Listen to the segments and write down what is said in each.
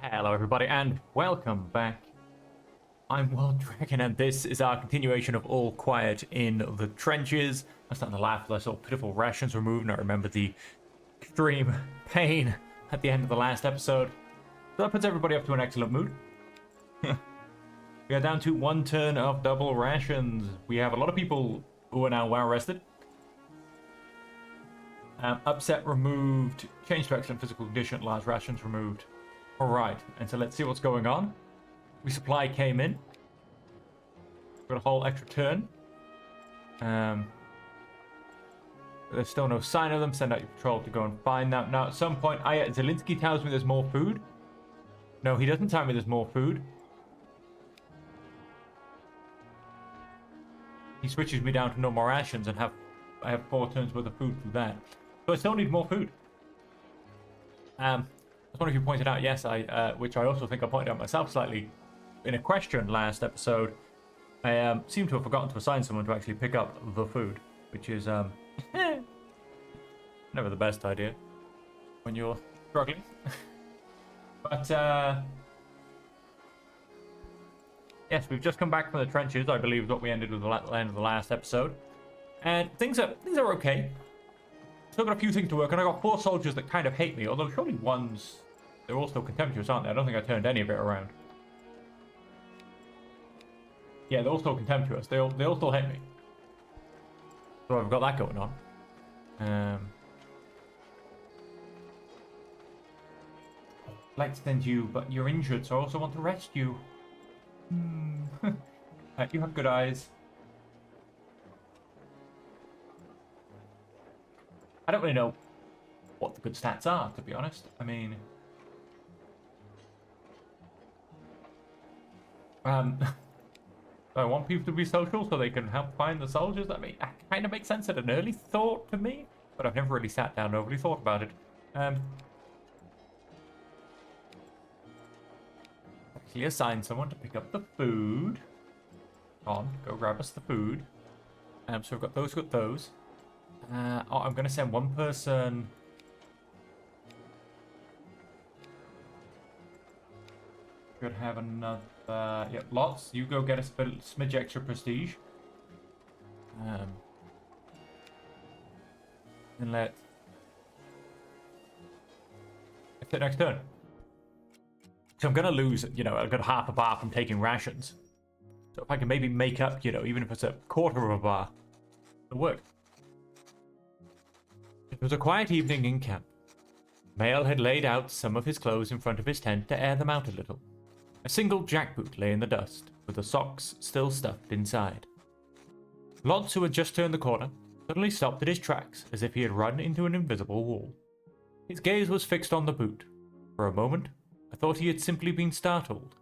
Hello everybody and welcome back. I'm World Dragon and this is our continuation of All Quiet in the Trenches. I'm starting to laugh as I saw pitiful rations removed and I remember the extreme pain at the end of the last episode. So that puts everybody up to an excellent mood. We are down to one turn of double rations. We have a lot of people who are now well rested. Upset removed, change to excellent physical condition, large rations removed. Alright, and so let's see what's going on. Resupply came in. Got a whole extra turn. There's still no sign of them. Send out your patrol to go and find them. Now, at some point, Zelensky tells me there's more food. No, he doesn't tell me there's more food. He switches me down to no more rations and I have 4 turns worth of food through that. So I still need more food. As one of you pointed out, yes, which I also think I pointed out myself slightly in a question last episode, I seem to have forgotten to assign someone to actually pick up the food, which is never the best idea when you're struggling. But yes, we've just come back from the trenches. I believe is what we ended with the end of the last episode, and things are okay. Still got a few things to work on. I got 4 soldiers that kind of hate me, although surely one's... They're all still contemptuous, aren't they? I don't think I turned any of it around. Yeah, they're all still contemptuous. They all still hate me. So I've got that going on. I'd like to send you, but you're injured, so I also want to rest you. You have good eyes. I don't really know what the good stats are, to be honest. I mean... I want people to be social so they can help find the soldiers. I mean, that kind of makes sense at an early thought to me, but I've never really sat down and overly thought about it. Actually assign someone to pick up the food. On, go grab us the food. So we've got those, I'm going to send one person... Should have another... Yep, lots. You go get a smidge extra prestige. And let's hit next turn. So I'm going to lose, I've got half a bar from taking rations. So if I can maybe make up, even if it's a quarter of a bar, it'll work. It was a quiet evening in camp. Mael had laid out some of his clothes in front of his tent to air them out a little. A single jackboot lay in the dust, with the socks still stuffed inside. Lotz, who had just turned the corner, suddenly stopped at his tracks as if he had run into an invisible wall. His gaze was fixed on the boot. For a moment, I thought he had simply been startled.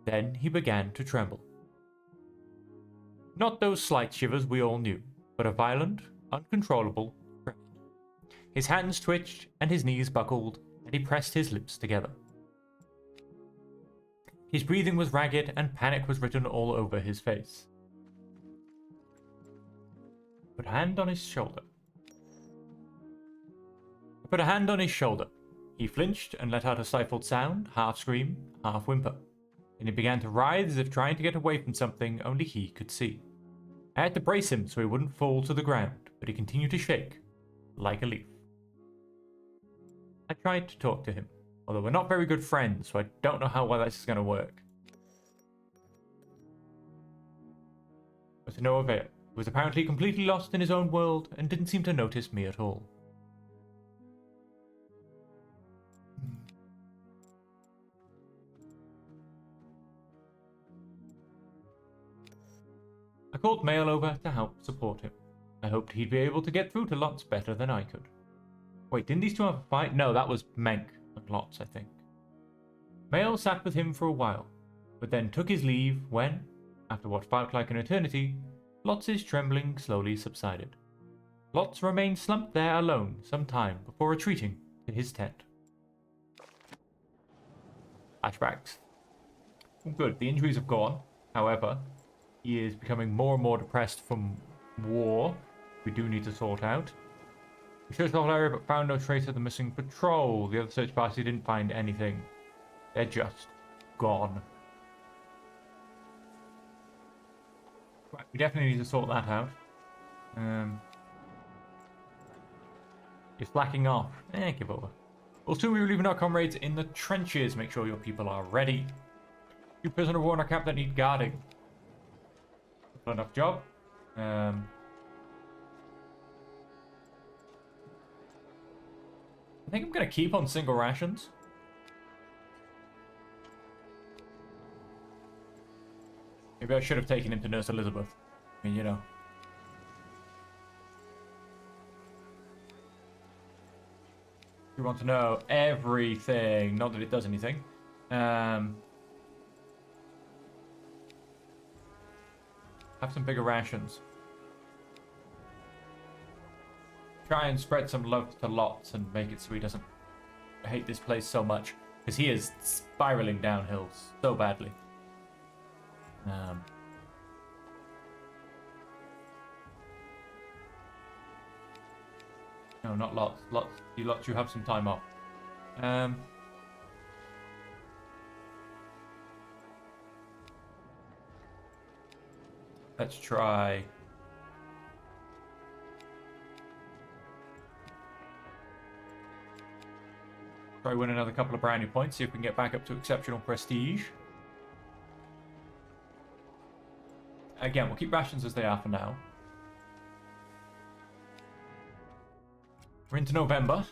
Then he began to tremble. Not those slight shivers we all knew, but a violent, uncontrollable tremor. His hands twitched and his knees buckled, and he pressed his lips together. His breathing was ragged and panic was written all over his face. Put a hand on his shoulder. I put a hand on his shoulder. He flinched and let out a stifled sound, half scream, half whimper. And he began to writhe as if trying to get away from something only he could see. I had to brace him so he wouldn't fall to the ground, but he continued to shake, like a leaf. I tried to talk to him, although we're not very good friends, so I don't know how well this is going to work. But to no avail. He was apparently completely lost in his own world and didn't seem to notice me at all. I called Mael over to help support him. I hoped he'd be able to get through to Lotz better than I could. Wait, didn't these two have a fight? No, that was Menk and Lotz, I think. Mael sat with him for a while, but then took his leave when, after what felt like an eternity, Lotz's trembling slowly subsided. Lotz remained slumped there alone some time before retreating to his tent. Flashbacks. Good, the injuries have gone. However, he is becoming more and more depressed from war. We do need to sort out. We searched the whole area but found no trace of the missing patrol. The other search party didn't find anything. They're just gone. Right, we definitely need to sort that out. You're slacking off. Give over. We'll soon be relieving our comrades in the trenches. Make sure your people are ready. You prisoner of war in our camp that need guarding. Good enough job. I think I'm going to keep on single rations. Maybe I should have taken him to Nurse Elizabeth. I mean, you know. You want to know everything. Not that it does anything. Have some bigger rations. Try and spread some love to Lots and make it so he doesn't hate this place so much. Because he is spiraling downhill so badly. No, not Lots. Lots, you have some time off. Let's try. Try win another couple of brownie points, see if we can get back up to exceptional prestige. Again, we'll keep rations as they are for now. We're into November.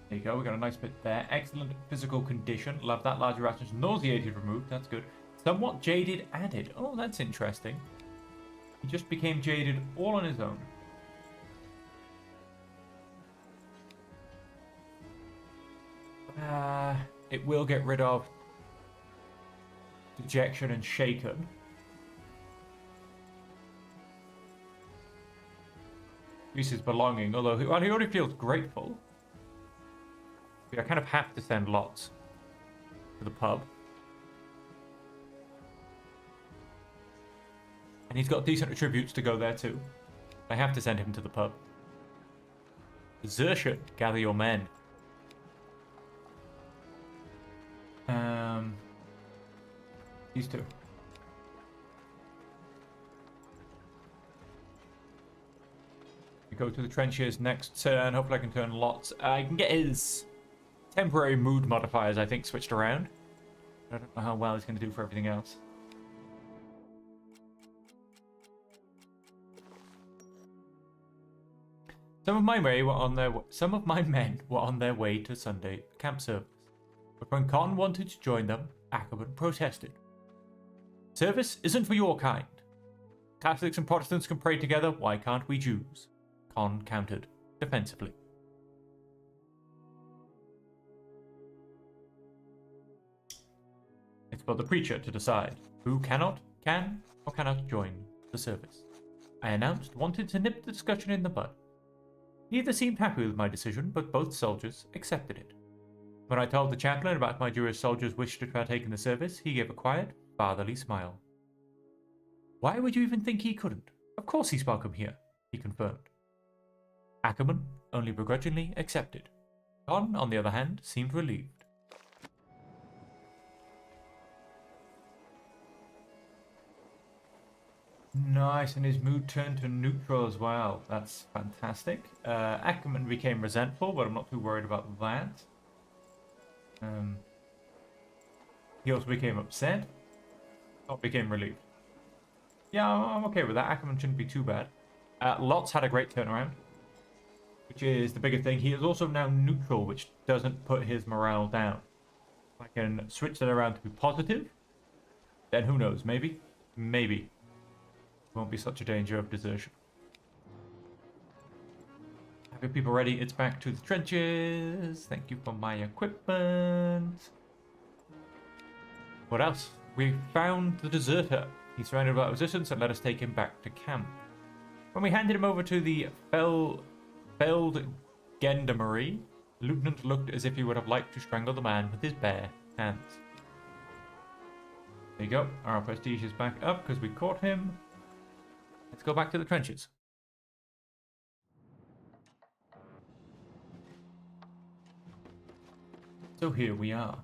There you go, we got a nice bit there. Excellent physical condition. Love that. Larger rations. Nauseated removed. That's good. Somewhat jaded added. Oh, that's interesting. He just became jaded all on his own. It will get rid of dejection and shaken. Increases belonging, although he already feels grateful. I kind of have to send Lots to the pub. And he's got decent attributes to go there too. I have to send him to the pub. Desertion, gather your men. These two. We go to the trenches next turn. Hopefully I can turn Lots. I can get his temporary mood modifiers, I think, switched around. I don't know how well he's going to do for everything else. Some of my men were on their way to Sunday camp service, but when Con wanted to join them, Ackerman protested. Service isn't for your kind. Catholics and Protestants can pray together. Why can't we Jews? Con countered defensively. It's for the preacher to decide who can or cannot join the service. I announced wanted to nip the discussion in the bud. Neither seemed happy with my decision, but both soldiers accepted it. When I told the chaplain about my Jewish soldiers' wish to partake in the service, he gave a quiet, fatherly smile. Why would you even think he couldn't? Of course he's welcome here, he confirmed. Ackerman only begrudgingly accepted. Con, on the other hand, seemed relieved. Nice, and his mood turned to neutral as well. That's fantastic. Ackerman became resentful, but I'm not too worried about that. He also became upset. Not became relieved. Yeah, I'm okay with that. Ackerman shouldn't be too bad. Lots had a great turnaround, which is the bigger thing. He is also now neutral, which doesn't put his morale down. If I can switch that around to be positive, then who knows? Maybe. Won't be such a danger of desertion. Have your people ready? It's back to the trenches. Thank you for my equipment. What else? We found the deserter. He's surrounded by resistance and let us take him back to camp. When we handed him over to the felled gendarmerie, the lieutenant looked as if he would have liked to strangle the man with his bare hands. There you go. Our prestige is back up because we caught him. Let's go back to the trenches. So here we are.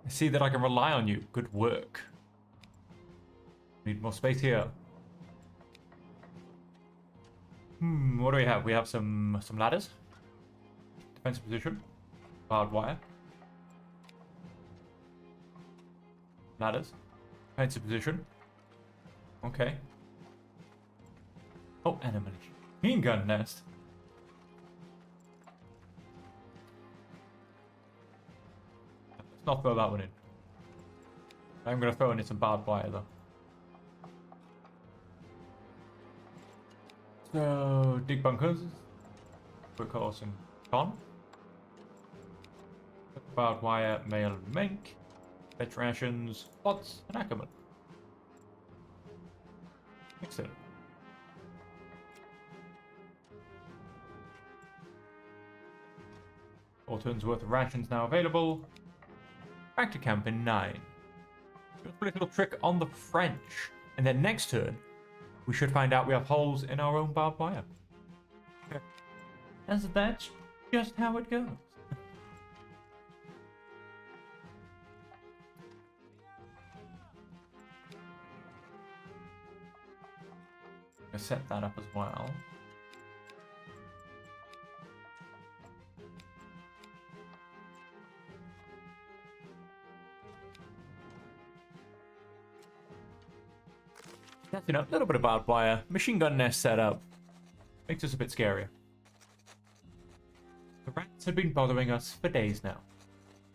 I see that I can rely on you. Good work. Need more space here. What do we have? We have some ladders. Defensive position. Barbed wire. Ladders. Defensive position. Okay. Oh, enemy. Machine gun nest. Let's not throw that one in. I'm going to throw in some barbed wire though. So, dig bunkers. Quick horse and con. Barbed wire, male and mink. Fetch rations, pots, and Ackerman. Excellent. All turns worth of rations now available. Back to camp in 9. Just a little trick on the French. And then next turn, we should find out we have holes in our own barbed wire. As that's just how it goes. I set that up as well. That's a little bit of barbed wire. Machine gun nest set up. Makes us a bit scarier. The rats had been bothering us for days now.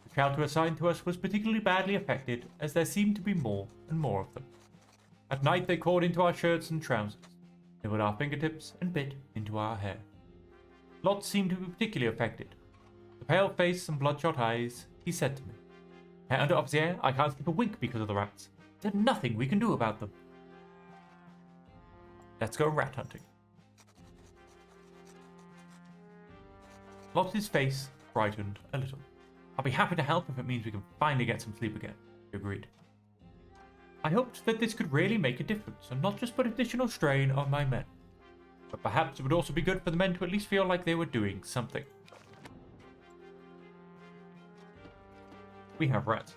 The shelter assigned to us was particularly badly affected, as there seemed to be more and more of them. At night they crawled into our shirts and trousers, nibbled our fingertips, and bit into our hair. Lot seemed to be particularly affected. The pale face and bloodshot eyes, he said to me, "Herr Underoffizier, I can't sleep a wink because of the rats. There's nothing we can do about them. Let's go rat hunting." Lott's face brightened a little. "I'll be happy to help if it means we can finally get some sleep again," he agreed. I hoped that this could really make a difference and not just put additional strain on my men. But perhaps it would also be good for the men to at least feel like they were doing something. We have rats.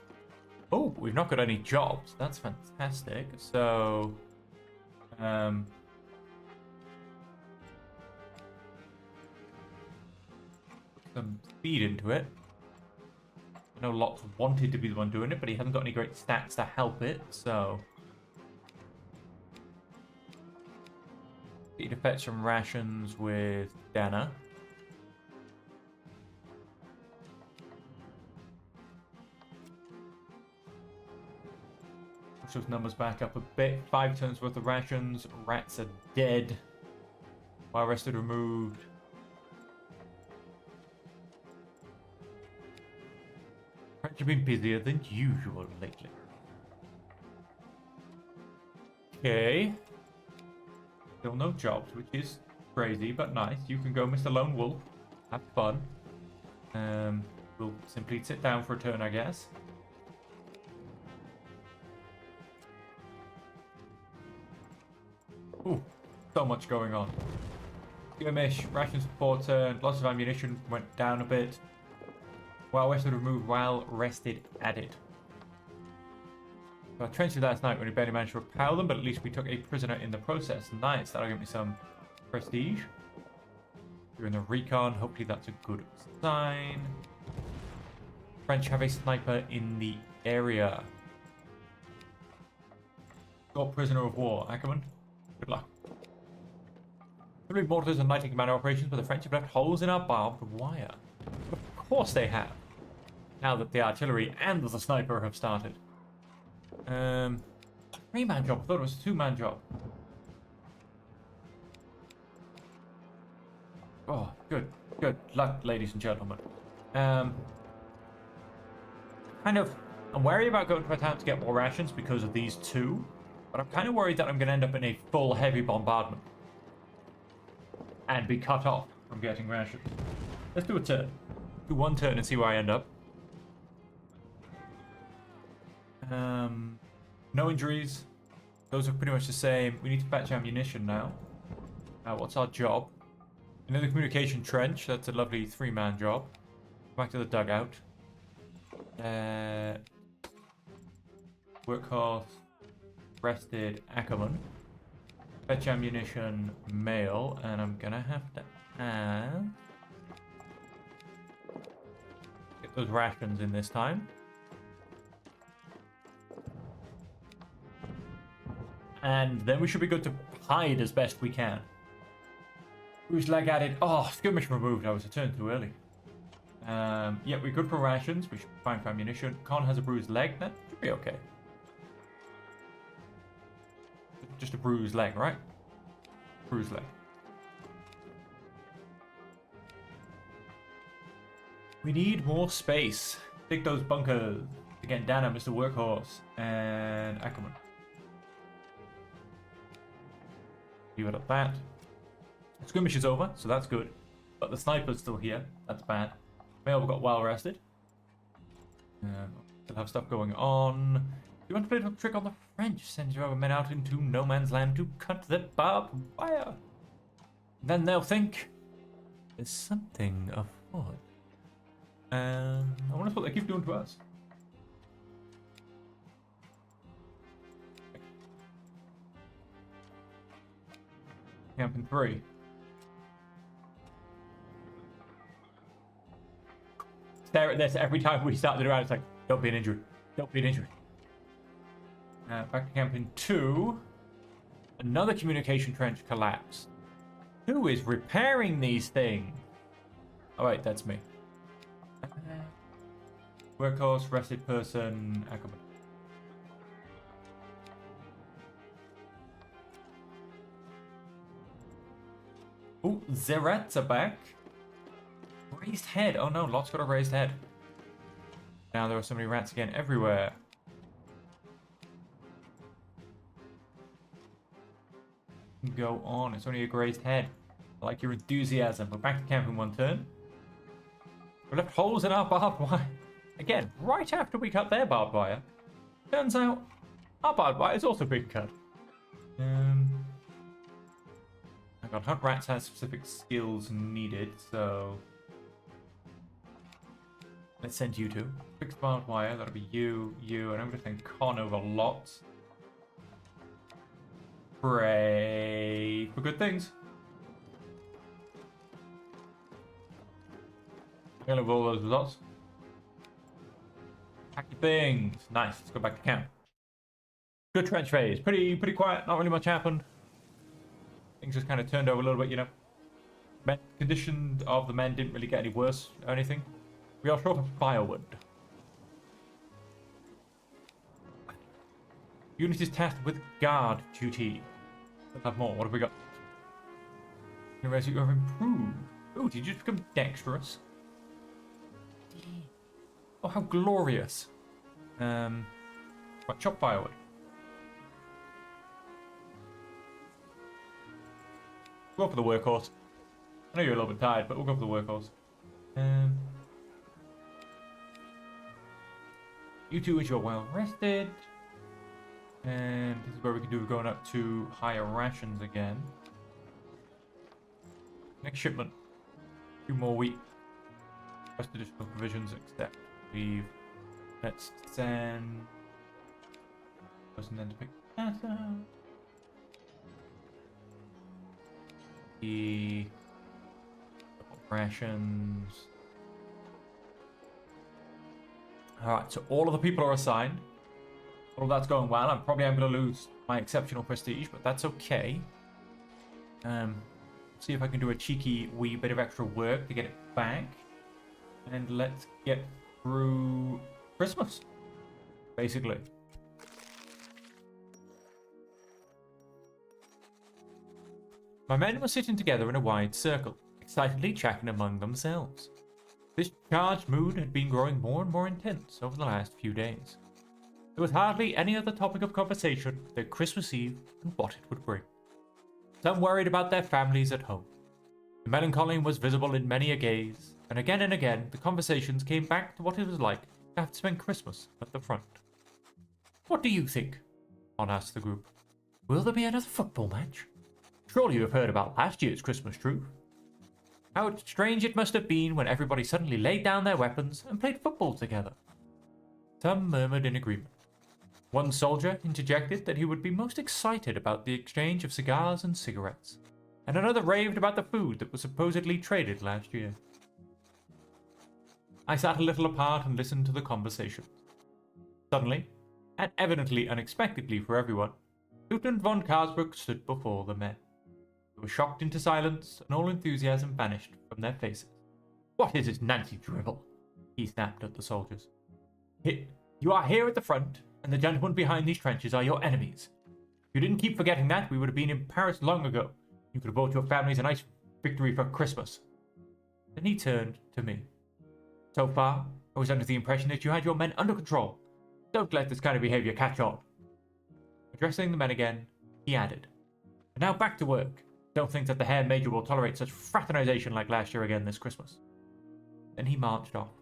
Oh, we've not got any jobs. That's fantastic. So, some speed into it. I know Lot wanted to be the one doing it, but he hasn't got any great stats to help it, so... Need to fetch some rations with Dana. Push those numbers back up a bit. 5 turns worth of rations. Rats are dead. While rested removed. You've been busier than usual lately. Okay. Still no jobs, which is crazy, but nice. You can go, Mr. Lone Wolf. Have fun. We'll simply sit down for a turn, I guess. Ooh, so much going on. Skirmish, rations for 4 turns, lots of ammunition went down a bit. While rested removed, while rested added. So I trenched last night when we barely managed to repel them, but at least we took a prisoner in the process. Nice, that'll give me some prestige. You're in the recon, hopefully that's a good sign. French have a sniper in the area. Got prisoner of war, Ackerman. Good luck. 3 mortars and lighting command operations, but the French have left holes in our barbed wire. Of course they have. Now that the artillery and the sniper have started. 3-man job. I thought it was a 2-man job. Oh, good. Good luck, ladies and gentlemen. I'm wary about going to my town to get more rations because of these 2. But I'm kind of worried that I'm going to end up in a full heavy bombardment. And be cut off from getting rations. Let's do a turn. Do 1 turn and see where I end up. No injuries. Those are pretty much the same. We need to fetch ammunition now. What's our job? Another communication trench. That's a lovely 3-man job. Back to the dugout. Workhorse, rested Ackerman. Fetch ammunition, male, and I'm gonna have to add... Get those rations in this time. And then we should be good to hide as best we can. Bruised leg added. Oh, skirmish removed. I was a turn too early. Yeah, we're good for rations. We should be fine for ammunition. Con has a bruised leg. That should be okay. Just a bruised leg, right? Bruised leg. We need more space. Dig those bunkers. Again, Dana, Mr. Workhorse, and Ackerman. Leave it at that. Skirmish is over, so that's good. But the sniper's still here. That's bad. Male got well rested. Still have stuff going on. Do you want to play a little trick on the French? Send your other men out into no man's land to cut the barbed wire. Then they'll think there's something afoot. I wonder what they keep doing to us. Camp in 3. Stare at this every time we start the round. It's like, don't be an injury. Don't be an injury. Back to camp in 2. Another communication trench collapsed. Who is repairing these things? Alright, that's me. Workhorse, rested person, Ackerman. Oh, Zeret's are back. Raised head. Oh no, Lot's got a raised head. Now there are so many rats again everywhere. Go on, it's only a grazed head. I like your enthusiasm. We're back to camp in 1 turn. We left holes in our barbed wire. Again, right after we cut their barbed wire. Turns out, our barbed wire is also being cut. I got hunt rats has specific skills needed, so let's send you 2. Fixed barbed wire, that'll be you, and I'm gonna send Con over lots. Pray for good things. I'm gonna roll those lots. Pack your things. Nice. Let's go back to camp. Good trench phase. Pretty quiet. Not really much happened. Things just kind of turned over a little bit, you know. Condition of the men didn't really get any worse or anything. We are short of firewood. Unit is tasked with guard duty. Let's have more. What have we got? University you have improved. Oh, did you just become dexterous? Oh, how glorious. Right, chop firewood. Go for the workhorse. I know you're a little bit tired, but we'll go for the workhorse. You 2 as you're well rested. And this is where we can do going up to higher rations again. Next shipment. 2 more wheat. Rest additional provisions except leave. Let's send person then to pick that up. The rations. Alright, so all of the people are assigned. All of that's going well. I'm probably going to lose my exceptional prestige, but that's okay. See if I can do a cheeky wee bit of extra work to get it back. And let's get through Christmas, basically. My men were sitting together in a wide circle, excitedly chatting among themselves. This charged mood had been growing more and more intense over the last few days. There was hardly any other topic of conversation than Christmas Eve and what it would bring. Some worried about their families at home. The melancholy was visible in many a gaze, and again the conversations came back to what it was like to have to spend Christmas at the front. What do you think? On asked the group. Will there be another football match? Surely you have heard about last year's Christmas truce. How strange it must have been when everybody suddenly laid down their weapons and played football together. Some murmured in agreement. One soldier interjected that he would be most excited about the exchange of cigars and cigarettes, and another raved about the food that was supposedly traded last year. I sat a little apart and listened to the conversation. Suddenly, and evidently unexpectedly for everyone, Lieutenant von Karsbrook stood before the men. They were shocked into silence, and all enthusiasm vanished from their faces. "What is this Nancy drivel?" he snapped at the soldiers. "You are here at the front, and the gentlemen behind these trenches are your enemies. If you didn't keep forgetting that, we would have been in Paris long ago. You could have bought your families a nice victory for Christmas." Then he turned to me. "So far, I was under the impression that you had your men under control. Don't let this kind of behavior catch on." Addressing the men again, he added, "And now back to work. Don't think that the Herr Major will tolerate such fraternization like last year again this Christmas." Then he marched off.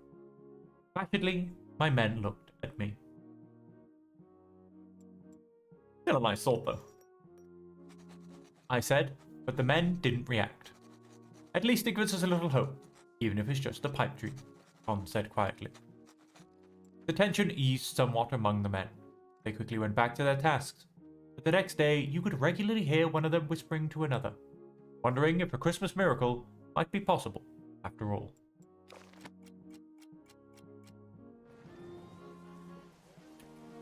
Placidly, my men looked at me. "Still a nice sort, though," I said, but the men didn't react. "At least it gives us a little hope, even if it's just a pipe dream," Tom said quietly. The tension eased somewhat among the men. They quickly went back to their tasks, but the next day you could regularly hear one of them whispering to another, wondering if a Christmas miracle might be possible after all.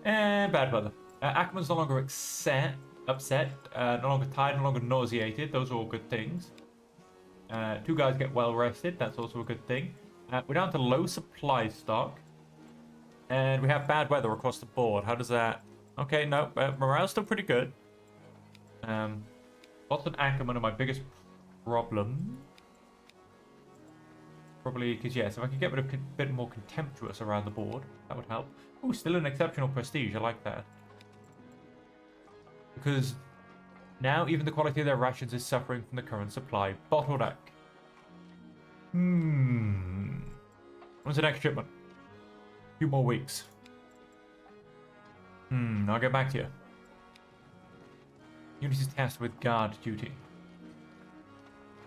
And bad weather. Ackerman's no longer upset, no longer tired, no longer nauseated. Those are all good things. 2 guys get well rested. That's also a good thing. We're down to low supply stock. And we have bad weather across the board. How does that... Okay, no, morale's still pretty good. Lots and Ackerman are my biggest problem. Probably because, yes, if I could get rid of a bit more contemptuous around the board, that would help. Ooh, still an exceptional prestige. I like that. Because now even the quality of their rations is suffering from the current supply bottleneck. When's the next shipment? A few more weeks. I'll get back to you. Unit is tasked with guard duty.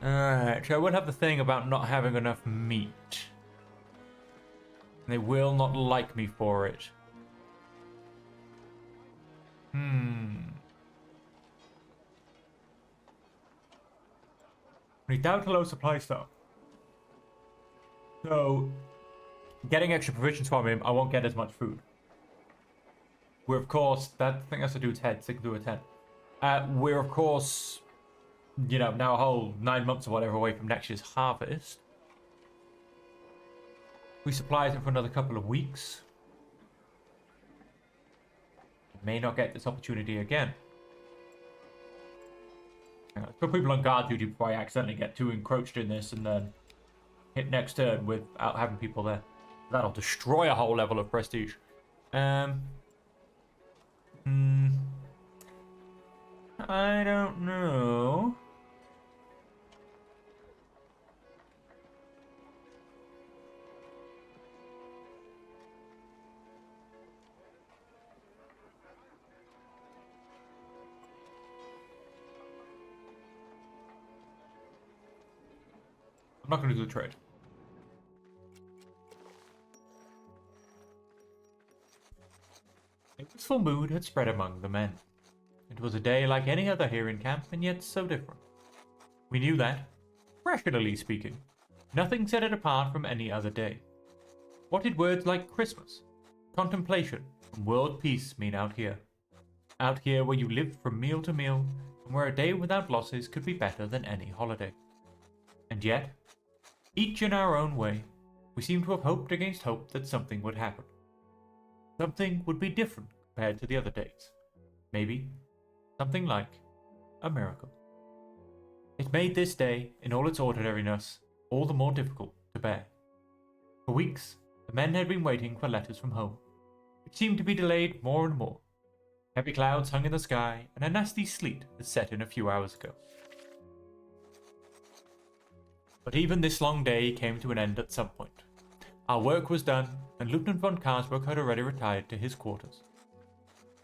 Alright, so I will have the thing about not having enough meat. And they will not like me for it. We're down to low supply stock. So, getting extra provisions from him, I won't get as much food. We're, of course, I think that's a dude's head, sticking through a tent. We're, of course, you know, now a whole 9 months or whatever away from next year's harvest. We supply it for another couple of weeks. May not get this opportunity again. Let's put people on guard duty before I accidentally get too encroached in this and then hit next turn without having people there. That'll destroy a whole level of prestige. I don't know. I'm not going to do the trade. A blissful mood had spread among the men. It was a day like any other here in camp, and yet so different. We knew that, rationally speaking, nothing set it apart from any other day. What did words like Christmas, contemplation, and world peace mean out here? Out here where you lived from meal to meal, and where a day without losses could be better than any holiday. And yet, each in our own way, we seemed to have hoped against hope that something would happen. Something would be different compared to the other days. Maybe something like a miracle. It made this day, in all its ordinariness, all the more difficult to bear. For weeks, the men had been waiting for letters from home, which seemed to be delayed more and more. Heavy clouds hung in the sky, and a nasty sleet had set in a few hours ago. But even this long day came to an end at some point. Our work was done, and Lieutenant von Karsbrook had already retired to his quarters.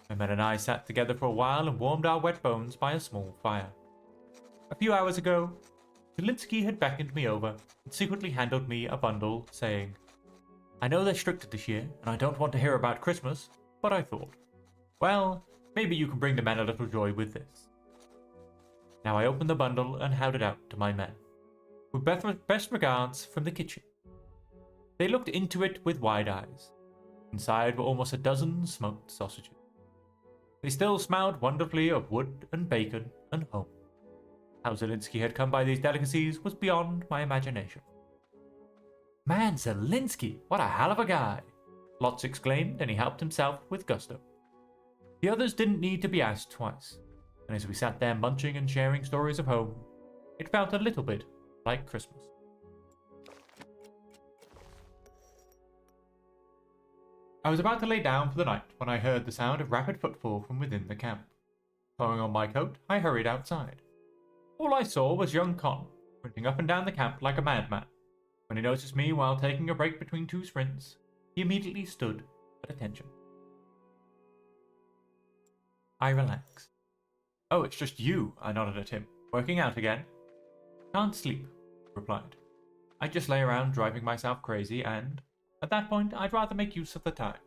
My men and I sat together for a while and warmed our wet bones by a small fire. A few hours ago, Zelensky had beckoned me over and secretly handed me a bundle, saying, "I know they're stricter this year, and I don't want to hear about Christmas, but I thought, well, maybe you can bring the men a little joy with this." Now I opened the bundle and held it out to my men. With best regards from the kitchen. They looked into it with wide eyes. Inside were almost a dozen smoked sausages. They still smelled wonderfully of wood and bacon and home. How Zelensky had come by these delicacies was beyond my imagination. "Man, Zelensky, what a hell of a guy!" Lotz exclaimed, and he helped himself with gusto. The others didn't need to be asked twice, and as we sat there munching and sharing stories of home, it felt a little bit like Christmas. I was about to lay down for the night when I heard the sound of rapid footfall from within the camp. Throwing on my coat, I hurried outside. All I saw was young Con, sprinting up and down the camp like a madman. When he noticed me while taking a break between two sprints, he immediately stood at attention. I relaxed. "Oh, it's just you," I nodded at him. "Working out again?" "Can't sleep," he replied. "I just lay around driving myself crazy and, at that point, I'd rather make use of the time."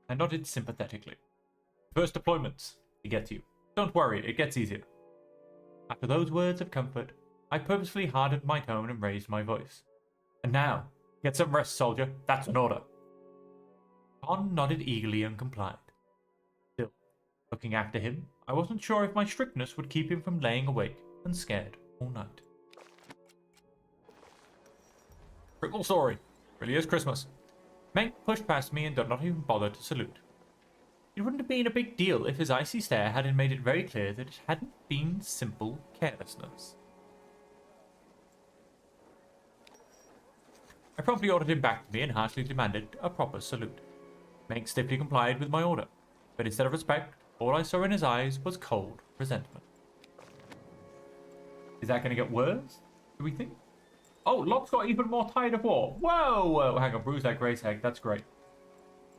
I nodded sympathetically. "First deployments, it gets you. Don't worry, it gets easier." After those words of comfort, I purposefully hardened my tone and raised my voice. "And now, get some rest, soldier. That's an order." Con nodded eagerly and complied. Still, looking after him, I wasn't sure if my strictness would keep him from laying awake and scared all night. "Trickle sorry. Really is Christmas." Menk pushed past me and did not even bother to salute. It wouldn't have been a big deal if his icy stare hadn't made it very clear that it hadn't been simple carelessness. I promptly ordered him back to me and harshly demanded a proper salute. Menk stiffly complied with my order, but instead of respect, all I saw in his eyes was cold resentment. Is that going to get worse, do we think? Oh, Locke got even more tired of war. Whoa! Hang on, bruise that grace egg. That's great.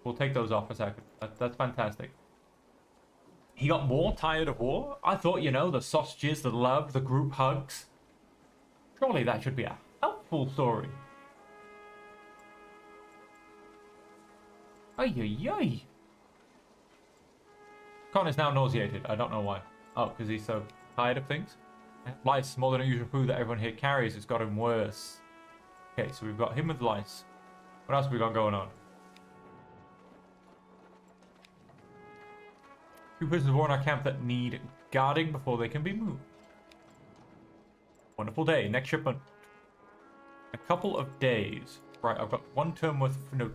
We'll take those off a second. That's fantastic. He got more tired of war? I thought, the sausages, the love, the group hugs. Surely that should be a helpful story. Ay, ay, ay. Con is now nauseated. I don't know why. Oh, because he's so tired of things? Lice, more than a usual food that everyone here carries, has got him worse. Okay, so we've got him with lice. What else have we got going on? Two prisoners of war in our camp that need guarding before they can be moved. Wonderful day. Next shipment. A couple of days. Right, I've got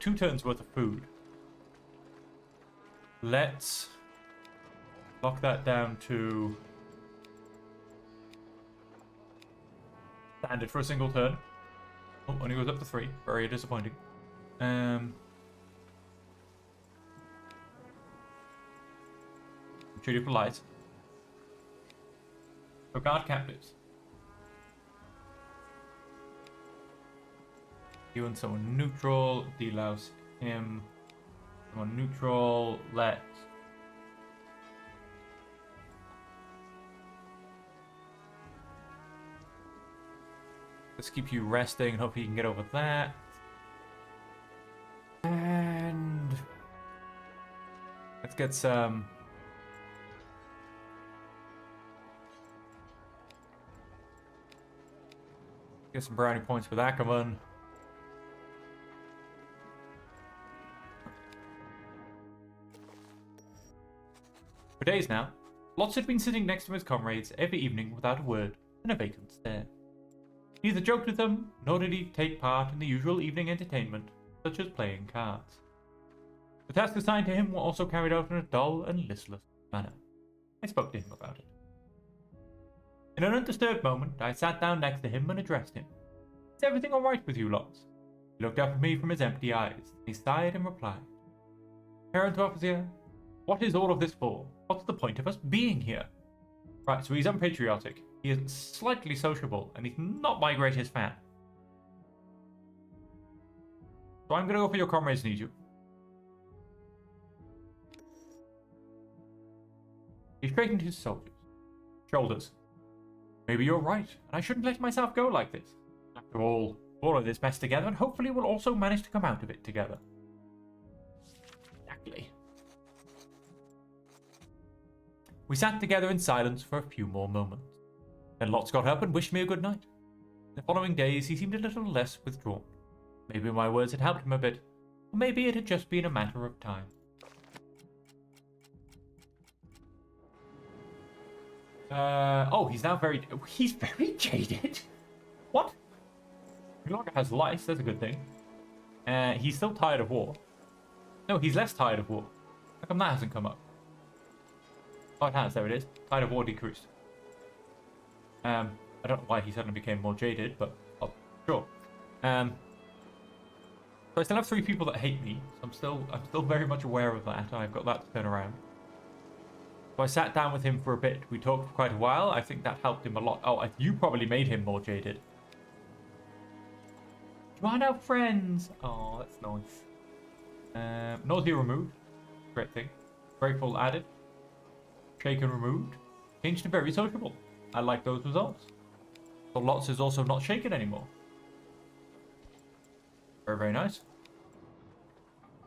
2 turns worth of food. Let's lock that down to standard for a single turn. Oh, only goes up to 3. Very disappointing. Treat you for light. So guard captives. You and someone neutral. Delouse him. Someone neutral. Let's keep you resting and hope you can get over that. And let's get some brownie points with Ackerman. For days now, Lotz had been sitting next to his comrades every evening without a word and a vacant stare. Neither joked with them, nor did he take part in the usual evening entertainment, such as playing cards. The tasks assigned to him were also carried out in a dull and listless manner. I spoke to him about it. In an undisturbed moment, I sat down next to him and addressed him. "Is everything all right with you, Lotz?" He looked up at me from his empty eyes. He sighed and replied, "Parent officer, what is all of this for? What's the point of us being here?" Right, so he's unpatriotic. He is slightly sociable, and he's not my greatest fan. So I'm gonna go for your comrades need you. He straightened his shoulders. Maybe you're right, and I shouldn't let myself go like this. After all of this mess together, and hopefully we'll also manage to come out of it together. Exactly. We sat together in silence for a few more moments. Then Lotz got up and wished me a good night. The following days he seemed a little less withdrawn. Maybe my words had helped him a bit, or maybe it had just been a matter of time. He's very jaded. What? He no longer has lice, that's a good thing. He's still tired of war. No, he's less tired of war. How come that hasn't come up? Oh, it has, there it is. Tired of war decreased. I don't know why he suddenly became more jaded, but oh, sure. So I still have 3 people that hate me, so I'm still very much aware of that. I've got that to turn around. So I sat down with him for a bit. We talked for quite a while. I think that helped him a lot. Oh, you probably made him more jaded. You are now friends. Oh, that's nice. Nausea removed. Great thing. Grateful added. Shaken removed. Changed to very sociable. I like those results. So Lotz is also not shaken anymore. Very, very nice.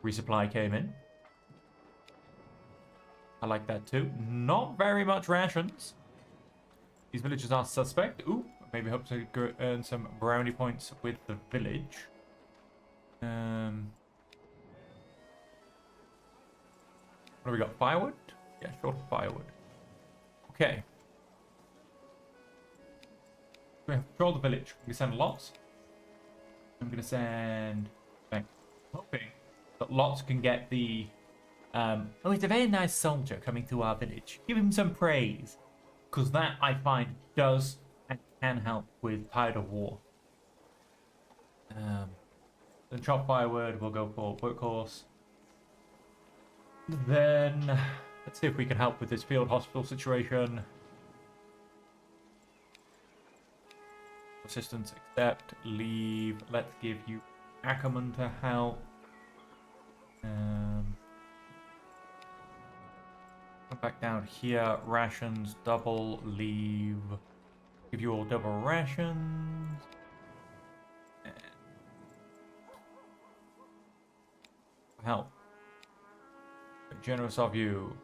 Resupply came in. I like that too. Not very much rations. These villagers are suspect. Ooh, maybe hope to earn some brownie points with the village. What do we got? Firewood? Yeah, short of firewood. Okay. We have to patrol the village. We send lots. I'm going to send... hoping that Lotz can get the... oh, he's a very nice soldier coming through our village. Give him some praise. Because that, I find, does and can help with tired of war. Then chop firewood, we'll go for workhorse. Then, let's see if we can help with this field hospital situation. Assistance, accept, leave. Let's give you Ackerman to help. Come back down here. Rations, double, leave. Give you all double rations. Help. Generous of you.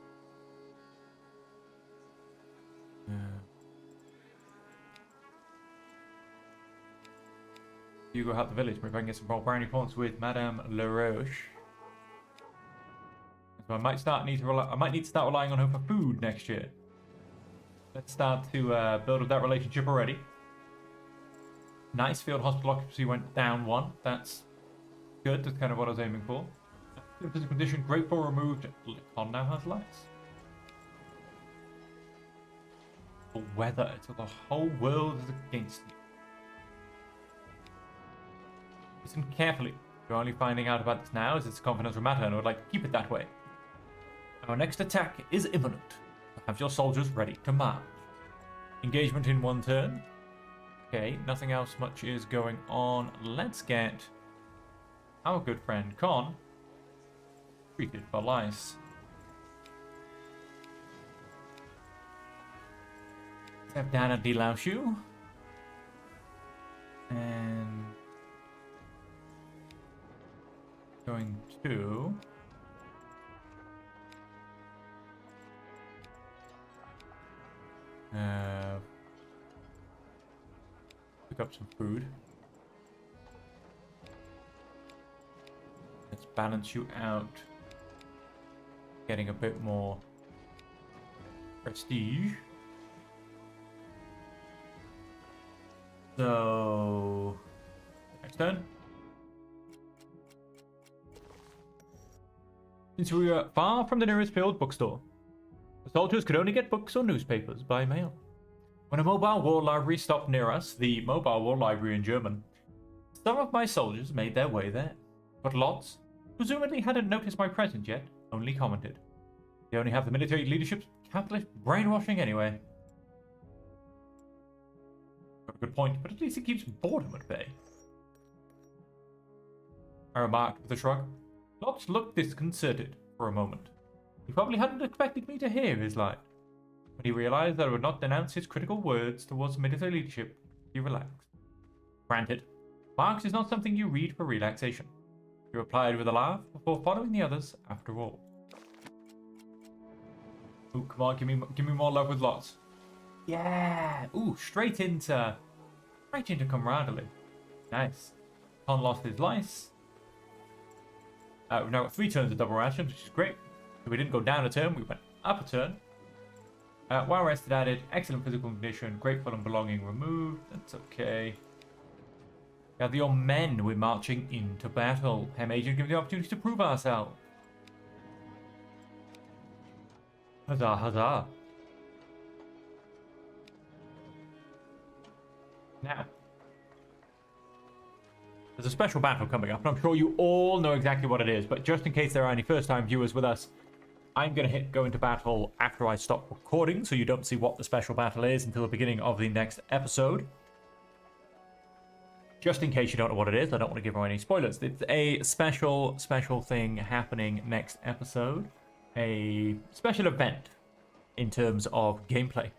You go help the village. Maybe I can get some more brownie points with Madame LaRoche. So I might need to start relying on her for food next year. Let's start to build up that relationship already. Nice. Field hospital occupancy went down 1. That's good. That's kind of what I was aiming for. Physical condition, grateful removed. Con now has lice. The weather, so the whole world is against you. Listen carefully. You're only finding out about this now as it's a confidential matter, and I would like to keep it that way. Our next attack is imminent. Have your soldiers ready to march. Engagement in 1 turn. Okay, nothing else much is going on. Let's get our good friend Con treated for lice. Step down and delouse you. And going to pick up some food. Let's balance you out. Getting a bit more prestige. So, next turn. Since we were far from the nearest field bookstore, the soldiers could only get books or newspapers by mail. When a mobile war library stopped near us, the mobile war library in German, some of my soldiers made their way there. But Lotz, presumably hadn't noticed my presence yet, only commented. They only have the military leadership's capitalist brainwashing anyway. Got a good point, but at least it keeps boredom at bay. I remarked with a shrug. Lotz looked disconcerted for a moment. He probably hadn't expected me to hear his line. When he realized that I would not denounce his critical words towards military leadership, he relaxed. Granted, Marx is not something you read for relaxation. He replied with a laugh before following the others after all. Ooh, come on, give me more love with lots. Yeah! Ooh, straight into camaraderie. Nice. Con lost his lice. We've now got 3 turns of double rations, which is great. So we didn't go down a turn, we went up a turn. Well rested added, excellent physical condition, grateful and belonging removed. That's okay. Gather your men, we're marching into battle. Hem agent, give the opportunity to prove ourselves. Huzzah, huzzah. Now, there's a special battle coming up, and I'm sure you all know exactly what it is, but just in case there are any first-time viewers with us, I'm going to go into battle after I stop recording, so you don't see what the special battle is until the beginning of the next episode. Just in case you don't know what it is, I don't want to give away any spoilers. It's a special thing happening next episode. A special event in terms of gameplay.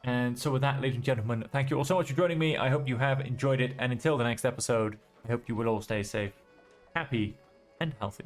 And so with that, ladies and gentlemen, thank you all so much for joining me. I hope you have enjoyed it. And until the next episode, I hope you will all stay safe, happy, and healthy.